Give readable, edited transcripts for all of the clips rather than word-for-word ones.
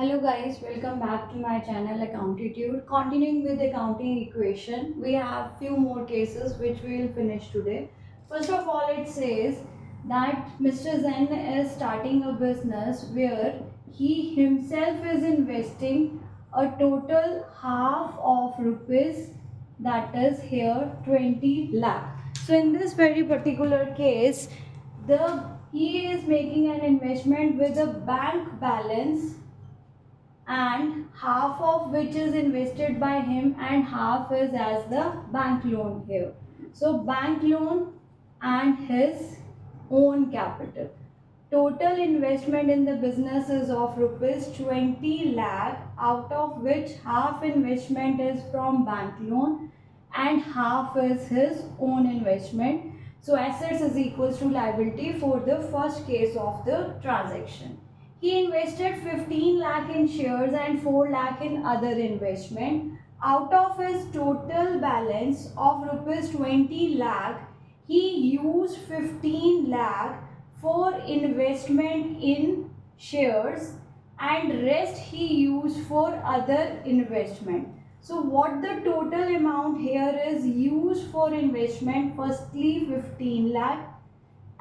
Hello guys, welcome back to my channel Accountitude. Continuing with accounting equation, we have few more cases which we will finish today. First of all, it says that Mr. Zen is starting a business where he himself is investing a total half of rupees, that is here 20 lakh. So in this very particular case, the he is making an investment with a bank balance and half of which is invested by him and half is as the bank loan here. So bank loan and his own capital. Total investment in the business is of rupees 20 lakh, out of which half investment is from bank loan and half is his own investment. So assets is equals to liability for the first case of the transaction. He invested 15 lakh in shares and 4 lakh in other investment. Out of his total balance of rupees 20 lakh, he used 15 lakh for investment in shares and rest he used for other investment. So what the total amount here is used for investment, firstly 15 lakh,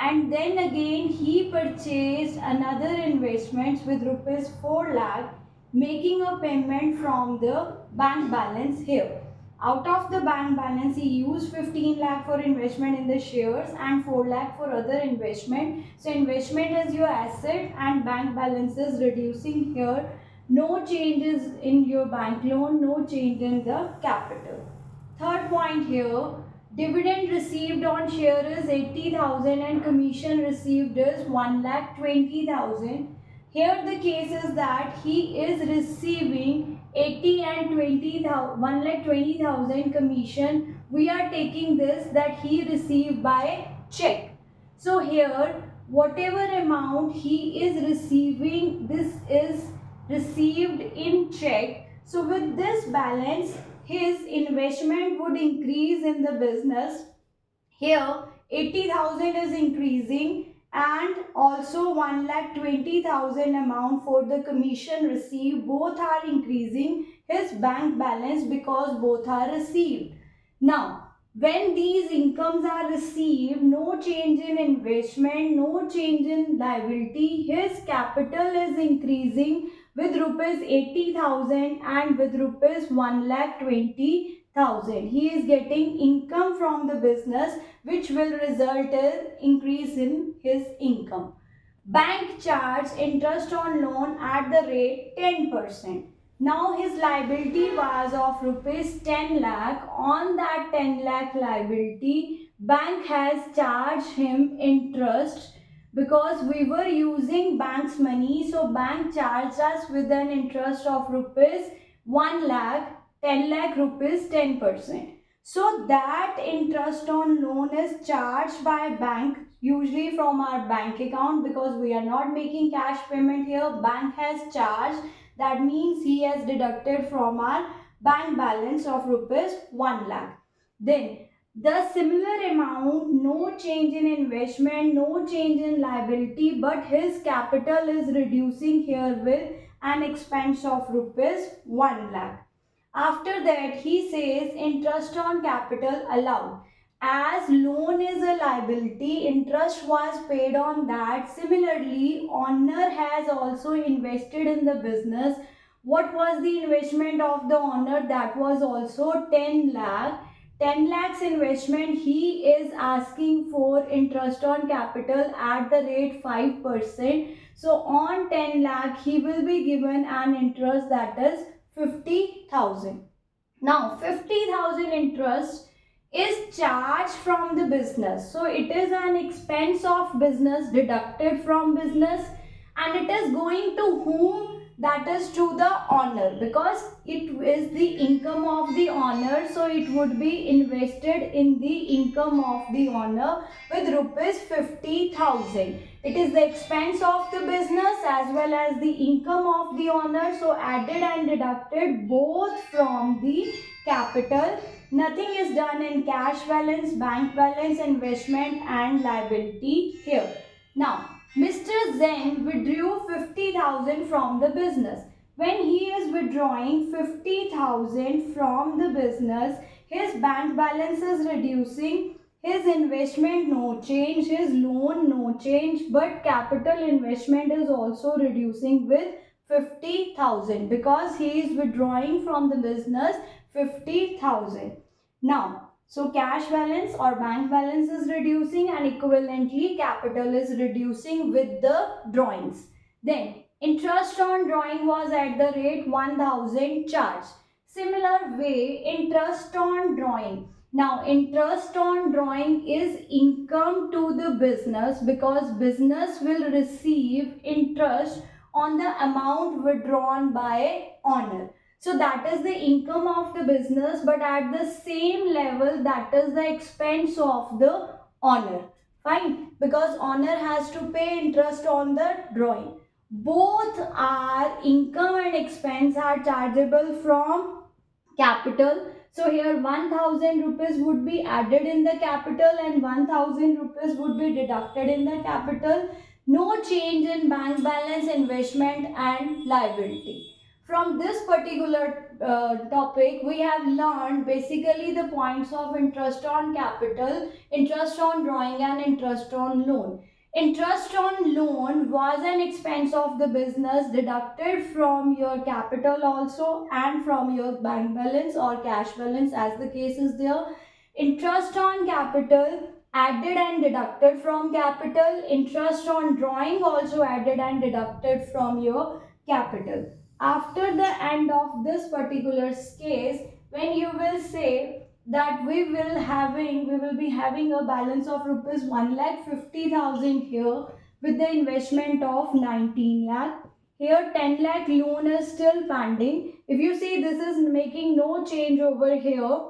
and then again he purchased another investments with rupees 4 lakh, making a payment from the bank balance here. Out of the bank balance, he used 15 lakh for investment in the shares and 4 lakh for other investment. So investment is your asset and bank balance is reducing here. No changes in your bank loan, no change in the capital. Third point here, dividend received on share is 80,000 and commission received is 1,20,000. Here the case is that he is receiving 80 and 20,000, 1,20,000 commission. We are taking this that he received by check. So here whatever amount he is receiving, this is received in check. So with this balance, his investment would increase in the business. Here 80,000 is increasing and also 1,20,000 amount for the commission received. Both are increasing his bank balance because both are received. Now when these incomes are received, no change in investment, no change in liability, his capital is increasing with rupees 80,000 and with rupees 1,20,000. He is getting income from the business which will result in increase in his income. Bank charge interest on loan at the rate 10%. Now his liability was of rupees 10 lakh. On that 10 lakh liability, bank has charged him interest because we were using bank's money. So bank charged us with an interest of rupees 1 lakh, 10 lakh rupees 10%. So that interest on loan is charged by bank, usually from our bank account, because we are not making cash payment here. Bank has charged, that means he has deducted from our bank balance of rupees 1 lakh. Then the similar amount, no change in investment, no change in liability, but his capital is reducing here with an expense of rupees 1 lakh. After that, he says interest on capital allowed. As loan is a liability, interest was paid on that. Similarly, owner has also invested in the business. What was the investment of the owner? That was also 10 lakh. 10 lakhs investment, he is asking for interest on capital at the rate 5%. So on 10 lakh, he will be given an interest that is 50,000. Now 50,000 interest is charged from the business. So it is an expense of business deducted from business and it is going to whom? That is to the owner, because it is the income of the owner. So it would be invested in the income of the owner with rupees 50,000. It is the expense of the business as well as the income of the owner. So added and deducted both from the capital. Nothing is done in cash balance, bank balance, investment and liability here. Now Mr. Zen withdrew 50,000 from the business. when he is withdrawing 50,000 from the business, his bank balance is reducing, his investment no change, his loan no change, but capital investment is also reducing with 50,000 because he is withdrawing from the business 50,000. Now, so cash balance or bank balance is reducing and equivalently capital is reducing with the drawings. Then interest on drawing was at the rate 1000 charge. Similar way, interest on drawing. Now, interest on drawing is income to the business because business will receive interest on the amount withdrawn by owner. So that is the income of the business, but at the same level, that is the expense of the owner. Fine, because owner has to pay interest on the drawing. Both are income and expense are chargeable from capital. So here 1000 rupees would be added in the capital and 1000 rupees would be deducted in the capital. No change in bank balance, investment and liability. From this particular topic, we have learned basically the points of interest on capital, interest on drawing and interest on loan. Interest on loan was an expense of the business deducted from your capital also and from your bank balance or cash balance as the case is there. Interest on capital added and deducted from capital. Interest on drawing also added and deducted from your capital. After the end of this particular case, when you will say that we will be having a balance of rupees 1,50,000 here with the investment of 19 lakh. Here 10 lakh loan is still pending. If you see, this is making no change over here.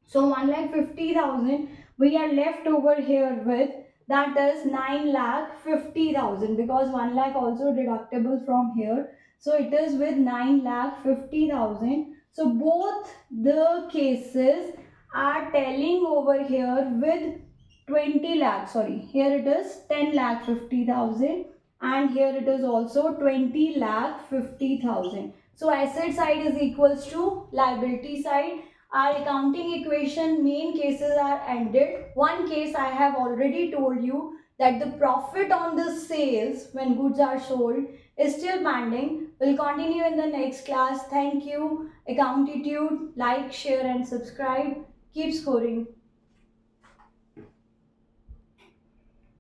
So 1,50,000 we are left over here with, that is 9,50,000 because 1 lakh also deductible from here. So it is with 9,50,000. So both the cases are telling over here with 20 lakh, sorry, here it is 10 lakh 50,000 and here it is also 20 lakh 50,000. So asset side is equals to liability side. Our accounting equation main cases are ended. One case I have already told you, that the profit on the sales when goods are sold is still pending. We'll continue in the next class. Thank you. Accountitude, like, share and subscribe. Keep scoring.